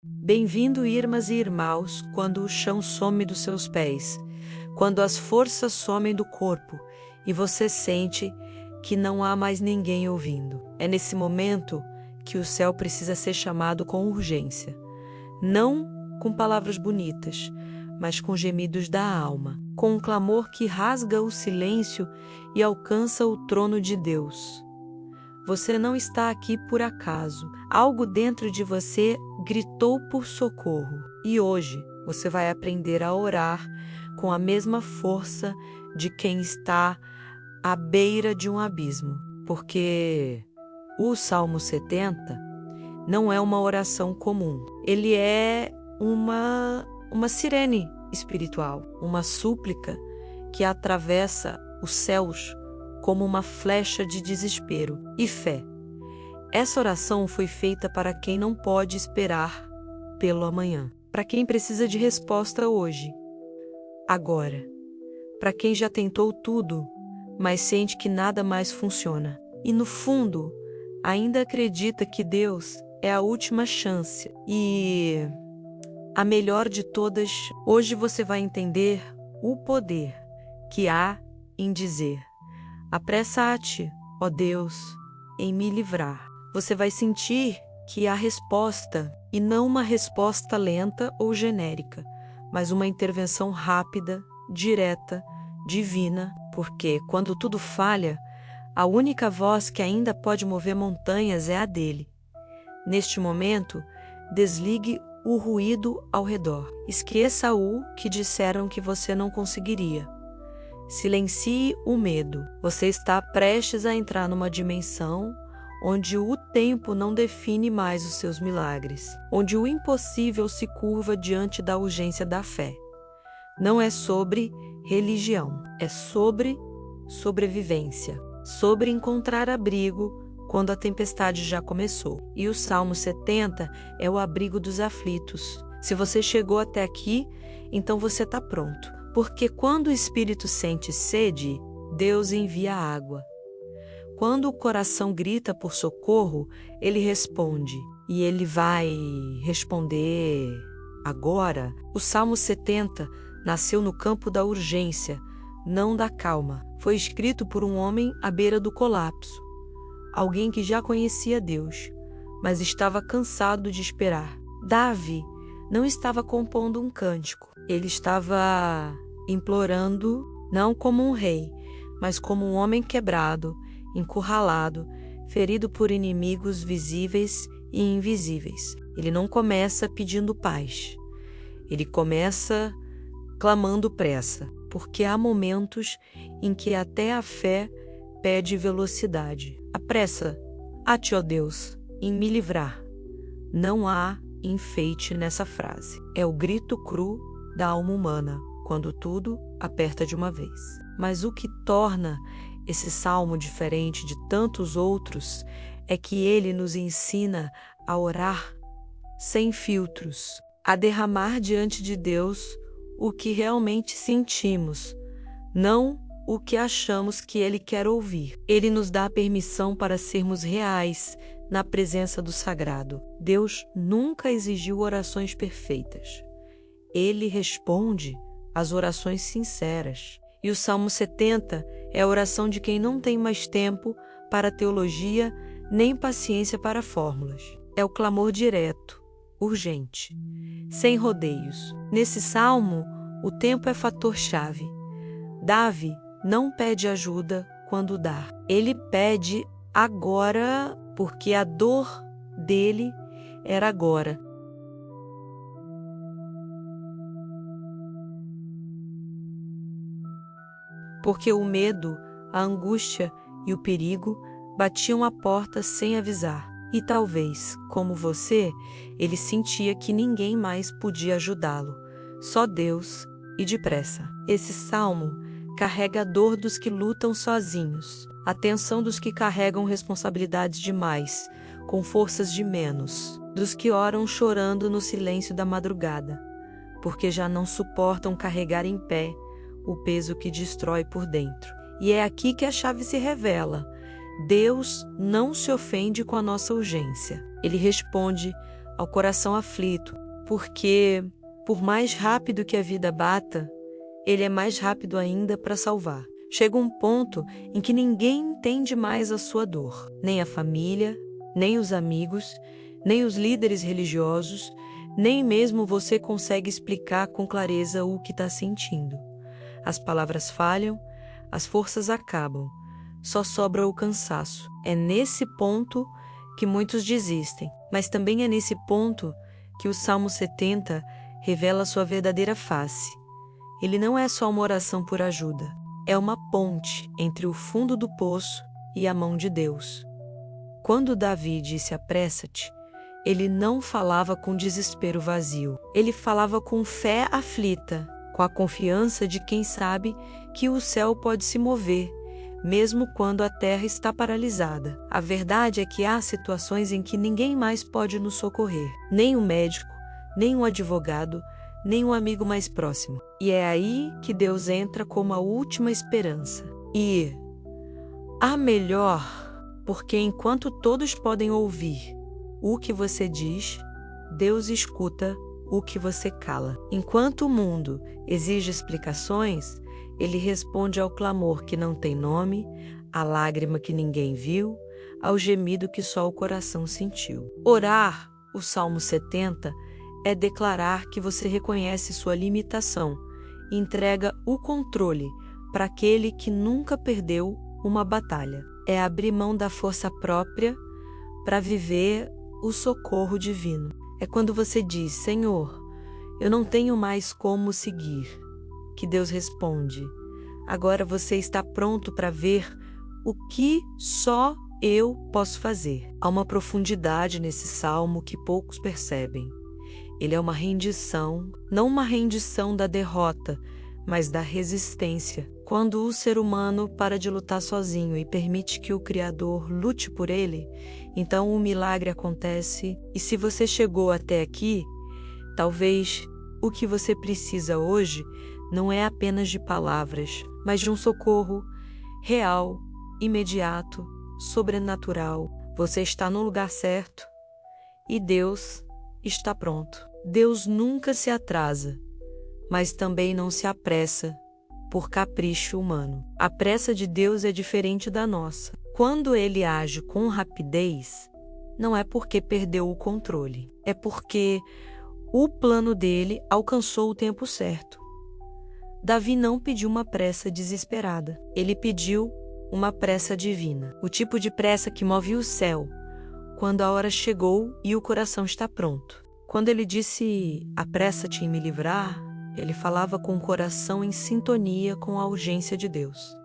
Bem-vindo, irmãs e irmãos, quando o chão some dos seus pés, quando as forças somem do corpo e você sente que não há mais ninguém ouvindo. É nesse momento que o céu precisa ser chamado com urgência. Não com palavras bonitas, mas com gemidos da alma, com um clamor que rasga o silêncio e alcança o trono de Deus. Você não está aqui por acaso. Algo dentro de você gritou por socorro. E hoje você vai aprender a orar com a mesma força de quem está à beira de um abismo. Porque o Salmo 70 não é uma oração comum. Ele é uma sirene espiritual, uma súplica que atravessa os céus como uma flecha de desespero e fé. Essa oração foi feita para quem não pode esperar pelo amanhã, para quem precisa de resposta hoje, agora, para quem já tentou tudo, mas sente que nada mais funciona. E no fundo, ainda acredita que Deus é a última chance e a melhor de todas. Hoje você vai entender o poder que há em dizer: apressa-te, ó Deus, em me livrar. Você vai sentir que há resposta, e não uma resposta lenta ou genérica, mas uma intervenção rápida, direta, divina, porque quando tudo falha, a única voz que ainda pode mover montanhas é a dele. Neste momento, desligue o ruído ao redor. Esqueça o que disseram que você não conseguiria. Silencie o medo. Você está prestes a entrar numa dimensão onde o tempo não define mais os seus milagres, onde o impossível se curva diante da urgência da fé. Não é sobre religião, é sobre sobrevivência, sobre encontrar abrigo quando a tempestade já começou. E o Salmo 70 é o abrigo dos aflitos. Se você chegou até aqui, então você está pronto. Porque quando o espírito sente sede, Deus envia água. Quando o coração grita por socorro, ele responde. E ele vai responder agora. O Salmo 70 nasceu no campo da urgência, não da calma. Foi escrito por um homem à beira do colapso. Alguém que já conhecia Deus, mas estava cansado de esperar. Davi não estava compondo um cântico. Ele estava implorando, não como um rei, mas como um homem quebrado, encurralado, ferido por inimigos visíveis e invisíveis. Ele não começa pedindo paz. Ele começa clamando pressa, porque há momentos em que até a fé pede velocidade. Apressa-te, ó Deus, em me livrar. Não há enfeite nessa frase. É o grito cru da alma humana, quando tudo aperta de uma vez. Mas o que torna esse salmo diferente de tantos outros é que ele nos ensina a orar sem filtros, a derramar diante de Deus o que realmente sentimos, não o que achamos que Ele quer ouvir. Ele nos dá a permissão para sermos reais na presença do sagrado. Deus nunca exigiu orações perfeitas. Ele responde às orações sinceras. E o Salmo 70 é a oração de quem não tem mais tempo para teologia nem paciência para fórmulas. É o clamor direto, urgente, sem rodeios. Nesse salmo, o tempo é fator-chave. Davi não pede ajuda quando dá. Ele pede agora, porque a dor dele era agora. Porque o medo, a angústia e o perigo batiam à porta sem avisar. E talvez, como você, ele sentia que ninguém mais podia ajudá-lo. Só Deus e depressa. Esse salmo carrega a dor dos que lutam sozinhos, a tensão dos que carregam responsabilidades demais, com forças de menos, dos que oram chorando no silêncio da madrugada, porque já não suportam carregar em pé o peso que destrói por dentro. E é aqui que a chave se revela. Deus não se ofende com a nossa urgência. Ele responde ao coração aflito, porque, por mais rápido que a vida bata, Ele é mais rápido ainda para salvar. Chega um ponto em que ninguém entende mais a sua dor, nem a família, nem os amigos, nem os líderes religiosos, nem mesmo você consegue explicar com clareza o que está sentindo. As palavras falham, as forças acabam, só sobra o cansaço. É nesse ponto que muitos desistem, mas também é nesse ponto que o Salmo 70 revela sua verdadeira face. Ele não é só uma oração por ajuda, é uma ponte entre o fundo do poço e a mão de Deus. Quando Davi disse apressa-te, ele não falava com desespero vazio, ele falava com fé aflita, com a confiança de quem sabe que o céu pode se mover, mesmo quando a terra está paralisada. A verdade é que há situações em que ninguém mais pode nos socorrer, nem um médico, nem um advogado, nem um amigo mais próximo. E é aí que Deus entra como a última esperança. E a melhor, porque enquanto todos podem ouvir o que você diz, Deus escuta o que você cala. Enquanto o mundo exige explicações, Ele responde ao clamor que não tem nome, à lágrima que ninguém viu, ao gemido que só o coração sentiu. Orar, o Salmo 70, é declarar que você reconhece sua limitação e entrega o controle para aquele que nunca perdeu uma batalha. É abrir mão da força própria para viver o socorro divino. É quando você diz, Senhor, eu não tenho mais como seguir, que Deus responde, agora você está pronto para ver o que só eu posso fazer. Há uma profundidade nesse salmo que poucos percebem. Ele é uma rendição, não uma rendição da derrota, mas da resistência. Quando o ser humano para de lutar sozinho e permite que o Criador lute por ele, então o milagre acontece. E se você chegou até aqui, talvez o que você precisa hoje não é apenas de palavras, mas de um socorro real, imediato, sobrenatural. Você está no lugar certo e Deus está pronto. Deus nunca se atrasa, mas também não se apressa por capricho humano. A pressa de Deus é diferente da nossa. Quando Ele age com rapidez, não é porque perdeu o controle, é porque o plano dele alcançou o tempo certo. Davi não pediu uma pressa desesperada, ele pediu uma pressa divina, o tipo de pressa que move o céu, quando a hora chegou e o coração está pronto. Quando ele disse, apressa-te em me livrar, ele falava com o coração em sintonia com a urgência de Deus.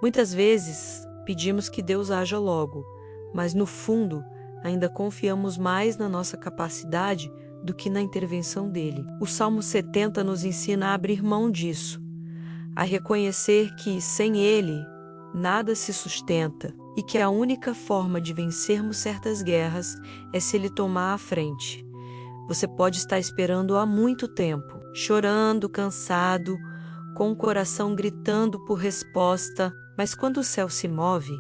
Muitas vezes pedimos que Deus haja logo, mas no fundo ainda confiamos mais na nossa capacidade do que na intervenção dele. O Salmo 70 nos ensina a abrir mão disso, a reconhecer que sem ele nada se sustenta e que a única forma de vencermos certas guerras é se ele tomar a frente. Você pode estar esperando há muito tempo, chorando, cansado, com o coração gritando por resposta, mas quando o céu se move,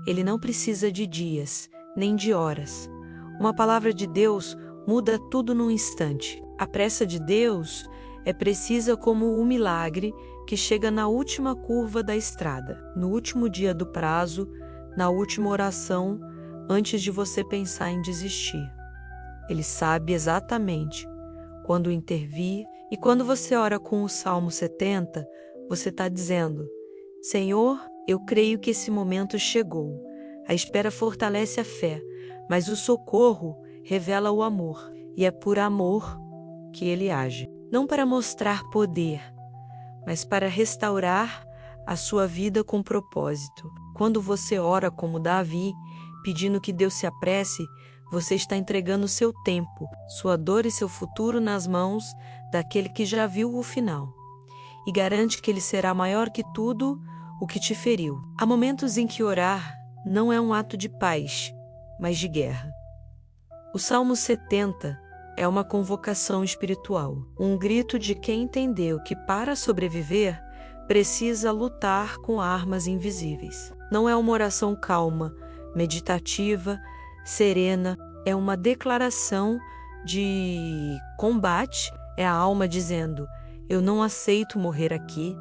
ele não precisa de dias, nem de horas. Uma palavra de Deus muda tudo num instante. A pressa de Deus é precisa como um milagre que chega na última curva da estrada, no último dia do prazo, na última oração, antes de você pensar em desistir. Ele sabe exatamente quando intervir, e quando você ora com o Salmo 70, você está dizendo, Senhor, eu creio que esse momento chegou. A espera fortalece a fé, mas o socorro revela o amor, e é por amor que ele age. Não para mostrar poder, mas para restaurar a sua vida com propósito. Quando você ora como Davi, pedindo que Deus se apresse, você está entregando seu tempo, sua dor e seu futuro nas mãos daquele que já viu o final e garante que ele será maior que tudo o que te feriu. Há momentos em que orar não é um ato de paz, mas de guerra. O Salmo 70 é uma convocação espiritual, um grito de quem entendeu que para sobreviver precisa lutar com armas invisíveis. Não é uma oração calma, meditativa, serena, é uma declaração de combate, é a alma dizendo: eu não aceito morrer aqui,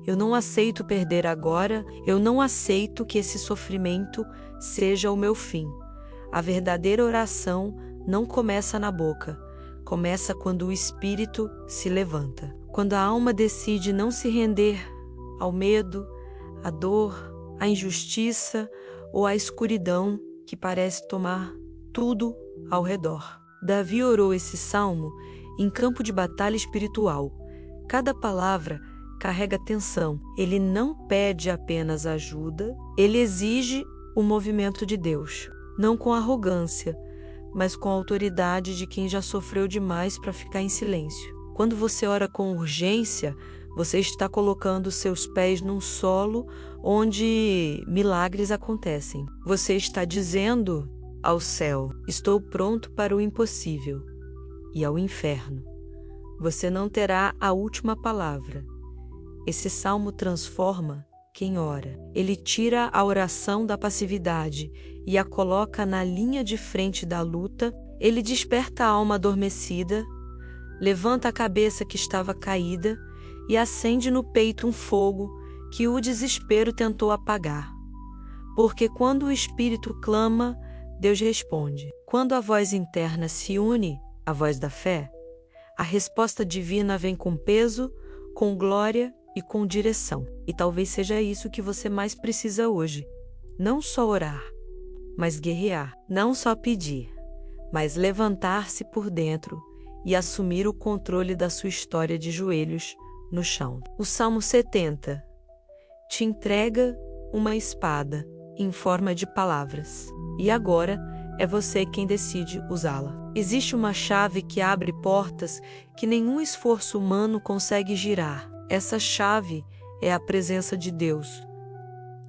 eu não aceito perder agora, eu não aceito que esse sofrimento seja o meu fim. A verdadeira oração não começa na boca, começa quando o espírito se levanta. Quando a alma decide não se render ao medo, à dor, à injustiça ou à escuridão que parece tomar tudo ao redor. Davi orou esse salmo em campo de batalha espiritual. Cada palavra carrega tensão. Ele não pede apenas ajuda, ele exige o movimento de Deus. Não com arrogância, mas com a autoridade de quem já sofreu demais para ficar em silêncio. Quando você ora com urgência, você está colocando seus pés num solo onde milagres acontecem. Você está dizendo ao céu: estou pronto para o impossível. E ao inferno: você não terá a última palavra. Esse salmo transforma quem ora. Ele tira a oração da passividade e a coloca na linha de frente da luta. Ele desperta a alma adormecida, levanta a cabeça que estava caída e acende no peito um fogo que o desespero tentou apagar. Porque quando o espírito clama, Deus responde. Quando a voz interna se une à voz da fé, a resposta divina vem com peso, com glória e com direção. E talvez seja isso que você mais precisa hoje. Não só orar, mas guerrear. Não só pedir, mas levantar-se por dentro e assumir o controle da sua história de joelhos no chão. O Salmo 70 te entrega uma espada em forma de palavras. E agora é você quem decide usá-la. Existe uma chave que abre portas que nenhum esforço humano consegue girar. Essa chave é a presença de Deus.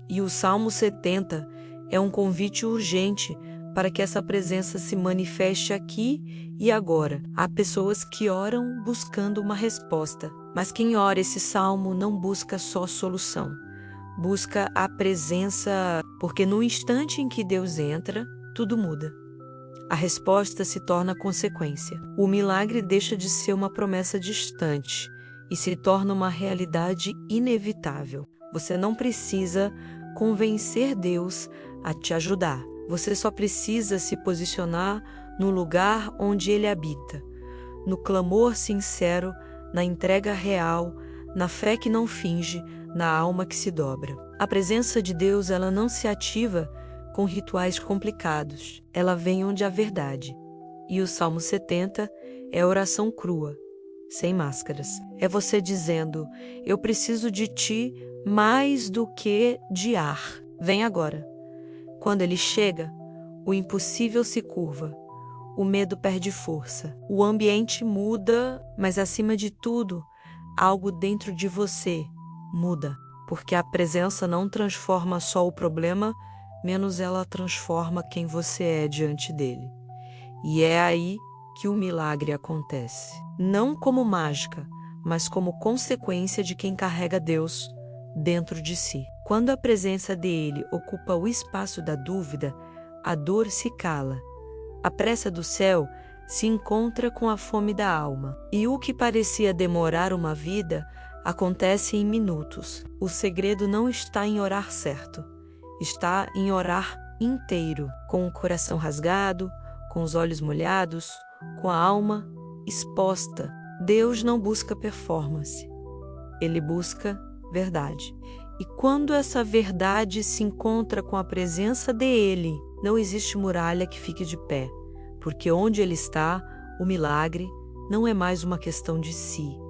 E o Salmo 70 é um convite urgente para que essa presença se manifeste aqui e agora. Há pessoas que oram buscando uma resposta, mas quem ora esse salmo não busca só solução. Busca a presença, porque no instante em que Deus entra, tudo muda. A resposta se torna consequência. O milagre deixa de ser uma promessa distante e se torna uma realidade inevitável. Você não precisa convencer Deus a te ajudar. Você só precisa se posicionar no lugar onde Ele habita, no clamor sincero, na entrega real, na fé que não finge, na alma que se dobra. A presença de Deus, ela não se ativa com rituais complicados. Ela vem onde há verdade. E o Salmo 70 é oração crua, sem máscaras. É você dizendo: eu preciso de ti mais do que de ar. Vem agora. Quando ele chega, o impossível se curva. O medo perde força. O ambiente muda, mas acima de tudo, algo dentro de você muda. Porque a presença não transforma só o problema, menos ela transforma quem você é diante dele. E é aí que o milagre acontece. Não como mágica, mas como consequência de quem carrega Deus dentro de si. Quando a presença dele ocupa o espaço da dúvida, a dor se cala. A pressa do céu se encontra com a fome da alma. E o que parecia demorar uma vida acontece em minutos. O segredo não está em orar certo, está em orar inteiro, com o coração rasgado, com os olhos molhados, com a alma exposta. Deus não busca performance, Ele busca verdade. E quando essa verdade se encontra com a presença dele, não existe muralha que fique de pé, porque onde ele está, o milagre não é mais uma questão de si.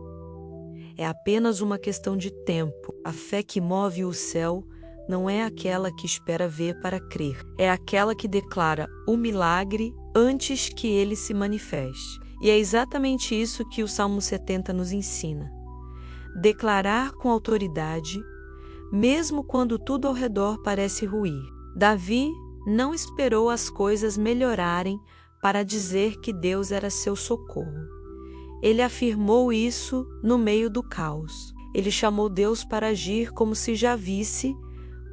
É apenas uma questão de tempo. A fé que move o céu não é aquela que espera ver para crer. É aquela que declara o milagre antes que ele se manifeste. E é exatamente isso que o Salmo 70 nos ensina. Declarar com autoridade, mesmo quando tudo ao redor parece ruir. Davi não esperou as coisas melhorarem para dizer que Deus era seu socorro. Ele afirmou isso no meio do caos. Ele chamou Deus para agir como se já visse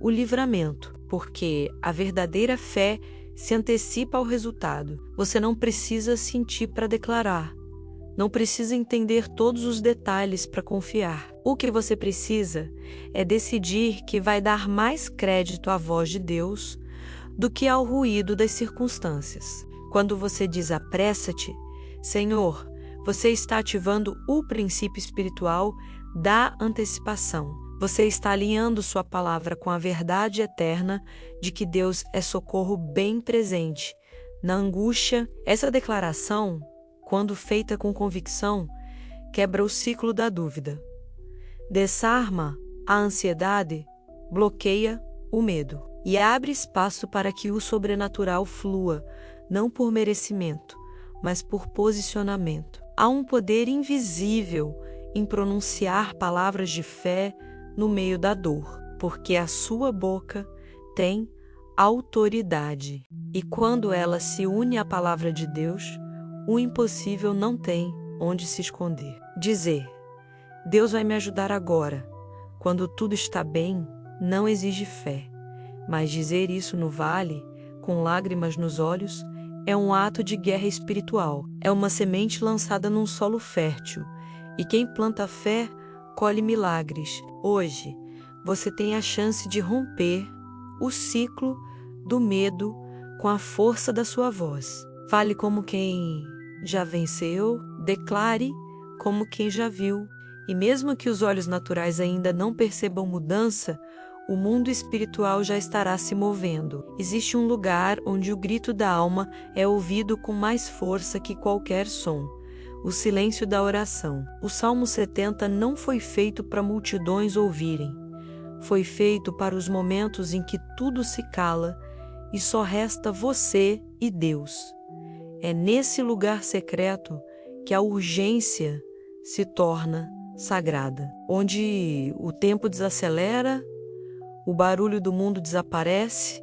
o livramento, porque a verdadeira fé se antecipa ao resultado. Você não precisa sentir para declarar. Não precisa entender todos os detalhes para confiar. O que você precisa é decidir que vai dar mais crédito à voz de Deus do que ao ruído das circunstâncias. Quando você diz apressa-te, Senhor, você está ativando o princípio espiritual da antecipação. Você está alinhando sua palavra com a verdade eterna de que Deus é socorro bem presente na angústia. Essa declaração, quando feita com convicção, quebra o ciclo da dúvida. Desarma a ansiedade, bloqueia o medo e abre espaço para que o sobrenatural flua, não por merecimento, mas por posicionamento. Há um poder invisível em pronunciar palavras de fé no meio da dor, porque a sua boca tem autoridade. E quando ela se une à palavra de Deus, o impossível não tem onde se esconder. Dizer, Deus vai me ajudar agora, quando tudo está bem, não exige fé. Mas dizer isso no vale, com lágrimas nos olhos, é um ato de guerra espiritual. É uma semente lançada num solo fértil. E quem planta fé, colhe milagres. Hoje, você tem a chance de romper o ciclo do medo com a força da sua voz. Fale como quem já venceu, declare como quem já viu. E mesmo que os olhos naturais ainda não percebam mudança, o mundo espiritual já estará se movendo. Existe um lugar onde o grito da alma é ouvido com mais força que qualquer som. O silêncio da oração. O Salmo 70 não foi feito para multidões ouvirem. Foi feito para os momentos em que tudo se cala e só resta você e Deus. É nesse lugar secreto que a urgência se torna sagrada, onde o tempo desacelera, o barulho do mundo desaparece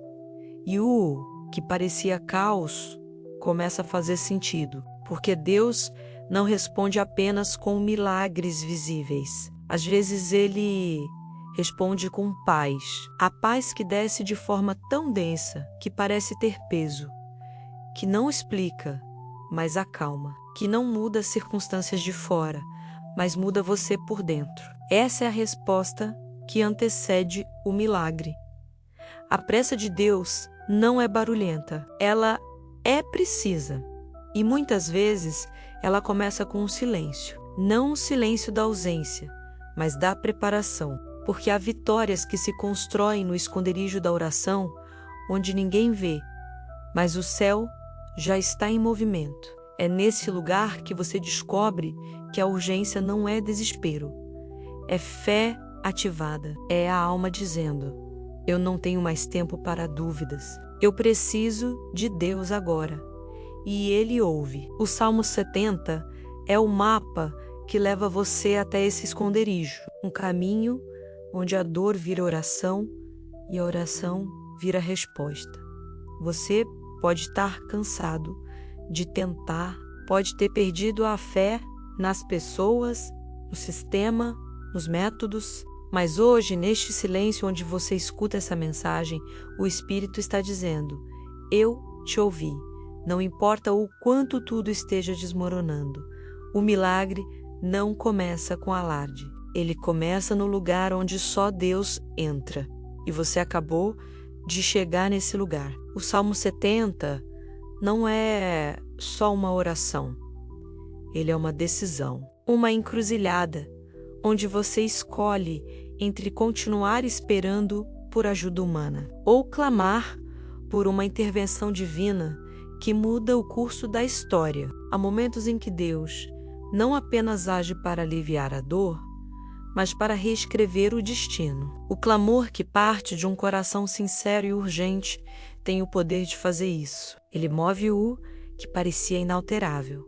e o que parecia caos começa a fazer sentido, porque Deus não responde apenas com milagres visíveis. Às vezes Ele responde com paz. A paz que desce de forma tão densa que parece ter peso, que não explica, mas acalma, que não muda as circunstâncias de fora, mas muda você por dentro. Essa é a resposta que antecede o milagre. A pressa de Deus não é barulhenta, ela é precisa. E muitas vezes ela começa com um silêncio. Não o silêncio da ausência, mas da preparação. Porque há vitórias que se constroem no esconderijo da oração, onde ninguém vê, mas o céu já está em movimento. É nesse lugar que você descobre que a urgência não é desespero. É fé ativada. É a alma dizendo, eu não tenho mais tempo para dúvidas. Eu preciso de Deus agora. E Ele ouve. O Salmo 70 é o mapa que leva você até esse esconderijo. Um caminho onde a dor vira oração e a oração vira resposta. Você pode estar cansado de tentar, pode ter perdido a fé nas pessoas, no sistema, nos métodos, mas hoje, neste silêncio onde você escuta essa mensagem, o Espírito está dizendo, eu te ouvi. Não importa o quanto tudo esteja desmoronando. O milagre não começa com alarde. Ele começa no lugar onde só Deus entra. E você acabou de chegar nesse lugar. O Salmo 70 não é só uma oração. Ele é uma decisão, uma encruzilhada, onde você escolhe entre continuar esperando por ajuda humana ou clamar por uma intervenção divina que muda o curso da história. Há momentos em que Deus não apenas age para aliviar a dor, mas para reescrever o destino. O clamor que parte de um coração sincero e urgente tem o poder de fazer isso. Ele move o que parecia inalterável.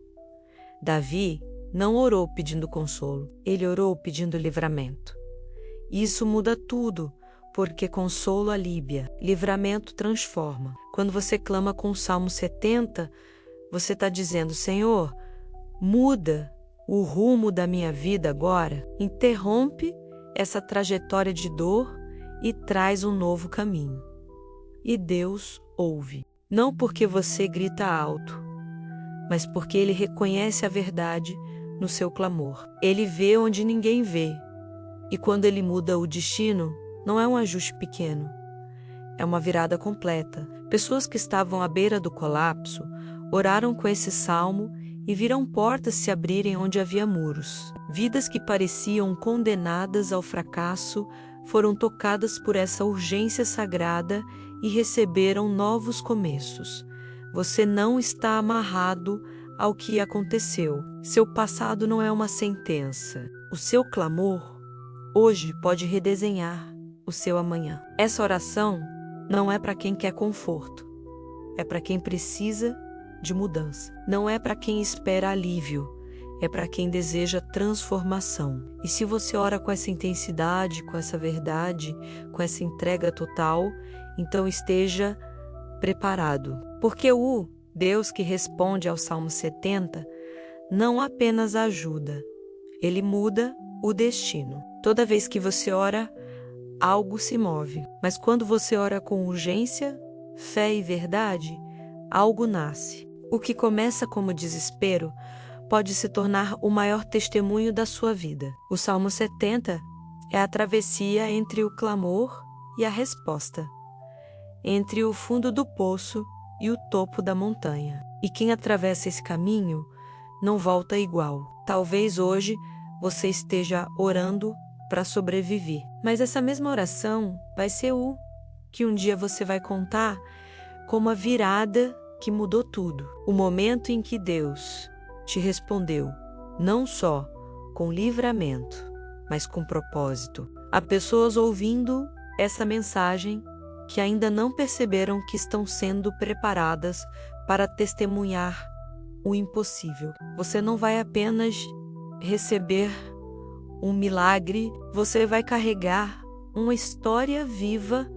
Davi não orou pedindo consolo, ele orou pedindo livramento. Isso muda tudo, porque consolo alivia, livramento transforma. Quando você clama com o Salmo 70, você está dizendo, Senhor, muda o rumo da minha vida agora, interrompe essa trajetória de dor e traz um novo caminho. E Deus ouve. não porque você grita alto, mas porque Ele reconhece a verdade no seu clamor. Ele vê onde ninguém vê, e quando Ele muda o destino, não é um ajuste pequeno, é uma virada completa. Pessoas que estavam à beira do colapso oraram com esse salmo e viram portas se abrirem onde havia muros. Vidas que pareciam condenadas ao fracasso foram tocadas por essa urgência sagrada e receberam novos começos. Você não está amarrado ao que aconteceu. Seu passado não é uma sentença. O seu clamor hoje pode redesenhar o seu amanhã. Essa oração não é para quem quer conforto, é para quem precisa de mudança. Não é para quem espera alívio, é para quem deseja transformação. E se você ora com essa intensidade, com essa verdade, com essa entrega total, então esteja preparado. Porque o Deus que responde ao Salmo 70 não apenas ajuda, Ele muda o destino. Toda vez que você ora, algo se move. Mas quando você ora com urgência, fé e verdade, algo nasce. O que começa como desespero pode se tornar o maior testemunho da sua vida. O Salmo 70 é a travessia entre o clamor e a resposta, entre o fundo do poço e o topo da montanha. E quem atravessa esse caminho não volta igual. Talvez hoje você esteja orando para sobreviver, mas essa mesma oração vai ser o que um dia você vai contar como a virada que mudou tudo. O momento em que Deus te respondeu, não só com livramento, mas com propósito. Há pessoas ouvindo essa mensagem que ainda não perceberam que estão sendo preparadas para testemunhar o impossível. Você não vai apenas receber um milagre, você vai carregar uma história viva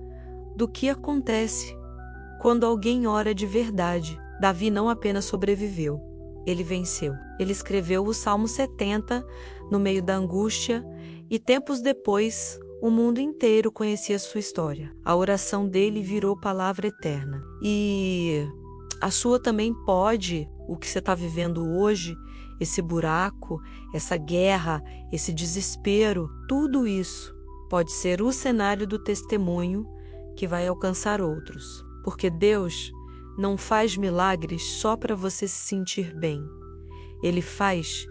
do que acontece quando alguém ora de verdade. Davi não apenas sobreviveu, ele venceu. Ele escreveu o Salmo 70 no meio da angústia e tempos depois o mundo inteiro conhecia sua história. A oração dele virou palavra eterna. E a sua também pode, o que você está vivendo hoje, esse buraco, essa guerra, esse desespero, tudo isso pode ser o cenário do testemunho que vai alcançar outros. Porque Deus não faz milagres só para você se sentir bem. Ele faz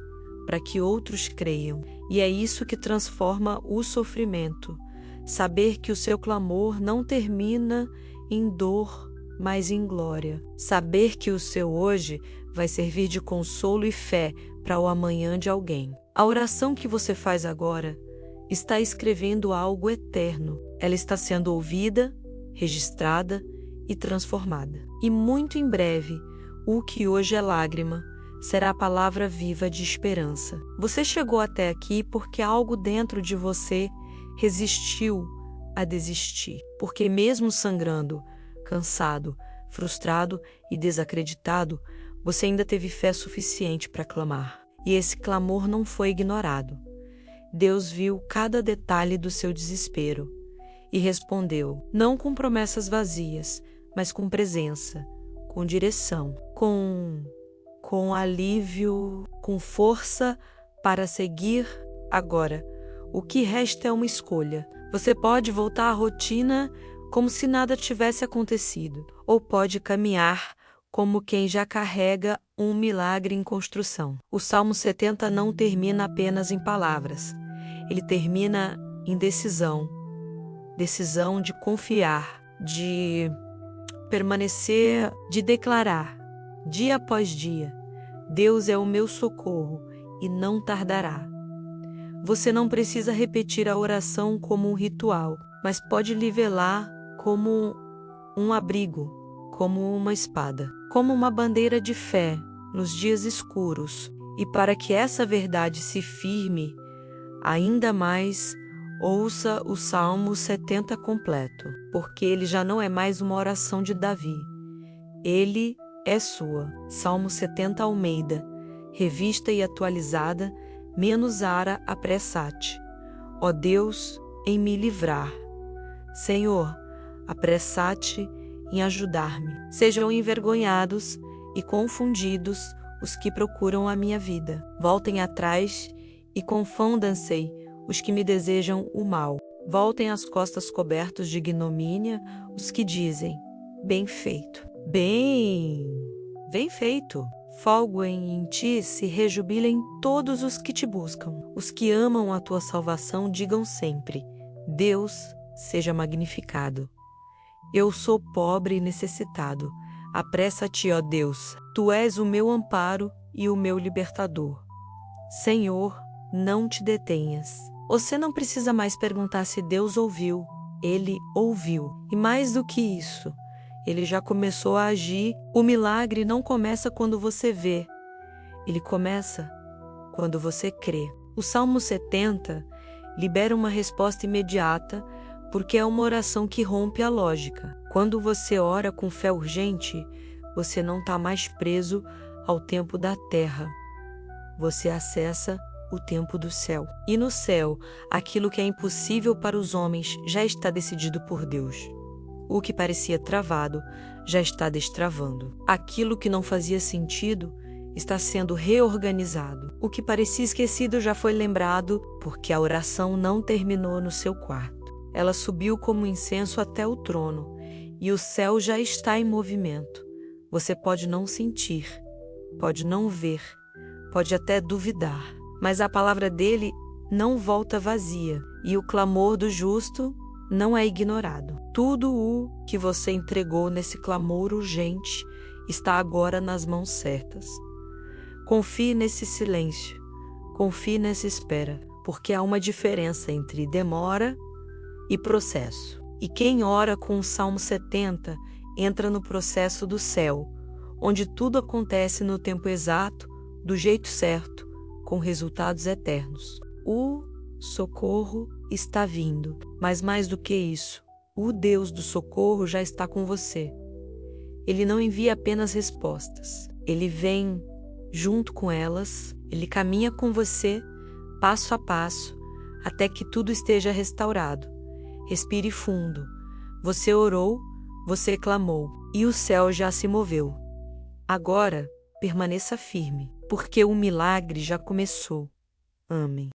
para que outros creiam. E é isso que transforma o sofrimento. Saber que o seu clamor não termina em dor, mas em glória. Saber que o seu hoje vai servir de consolo e fé para o amanhã de alguém. A oração que você faz agora está escrevendo algo eterno. Ela está sendo ouvida, registrada e transformada. E muito em breve, o que hoje é lágrima será a palavra viva de esperança. Você chegou até aqui porque algo dentro de você resistiu a desistir. Porque mesmo sangrando, cansado, frustrado e desacreditado, você ainda teve fé suficiente para clamar. E esse clamor não foi ignorado. Deus viu cada detalhe do seu desespero e respondeu, não com promessas vazias, mas com presença, com direção, com alívio, com força para seguir agora. O que resta é uma escolha. Você pode voltar à rotina como se nada tivesse acontecido, ou pode caminhar como quem já carrega um milagre em construção. O Salmo 70 não termina apenas em palavras. Ele termina em decisão. Decisão de confiar, de permanecer, de declarar, dia após dia, Deus é o meu socorro e não tardará. Você não precisa repetir a oração como um ritual, mas pode nivelar como um abrigo, como uma espada, como uma bandeira de fé nos dias escuros. E para que essa verdade se firme ainda mais, ouça o Salmo 70 completo, porque ele já não é mais uma oração de Davi. Ele é sua. Salmo 70 Almeida, revista e atualizada, menos Ara apressate. Ó Deus, em me livrar. Senhor, apressate em ajudar-me. Sejam envergonhados e confundidos os que procuram a minha vida. Voltem atrás e confundam-se os que me desejam o mal. Voltem as costas cobertos de ignomínia os que dizem: bem feito. Bem feito. Folguem em ti, se rejubilem todos os que te buscam. Os que amam a tua salvação digam sempre: Deus seja magnificado. Eu sou pobre e necessitado. Apressa-te, ó Deus. Tu és o meu amparo e o meu libertador. Senhor, não te detenhas. Você não precisa mais perguntar se Deus ouviu. Ele ouviu. E mais do que isso, Ele já começou a agir. O milagre não começa quando você vê. Ele começa quando você crê. O Salmo 70 libera uma resposta imediata, porque é uma oração que rompe a lógica. Quando você ora com fé urgente, você não está mais preso ao tempo da terra. Você acessa o tempo do céu. E no céu, aquilo que é impossível para os homens já está decidido por Deus. O que parecia travado já está destravando. Aquilo que não fazia sentido está sendo reorganizado. O que parecia esquecido já foi lembrado, porque a oração não terminou no seu quarto. Ela subiu como incenso até o trono, e o céu já está em movimento. Você pode não sentir, pode não ver, pode até duvidar, mas a palavra dele não volta vazia, e o clamor do justo não é ignorado. Tudo o que você entregou nesse clamor urgente está agora nas mãos certas. Confie nesse silêncio, confie nessa espera, porque há uma diferença entre demora e processo. E quem ora com o Salmo 70 entra no processo do céu, onde tudo acontece no tempo exato, do jeito certo, com resultados eternos. O socorro está vindo, mas mais do que isso, o Deus do socorro já está com você. Ele não envia apenas respostas, ele vem junto com elas, ele caminha com você, passo a passo, até que tudo esteja restaurado. Respire fundo. Você orou, você clamou, e o céu já se moveu. Agora, permaneça firme, porque o milagre já começou. Amém.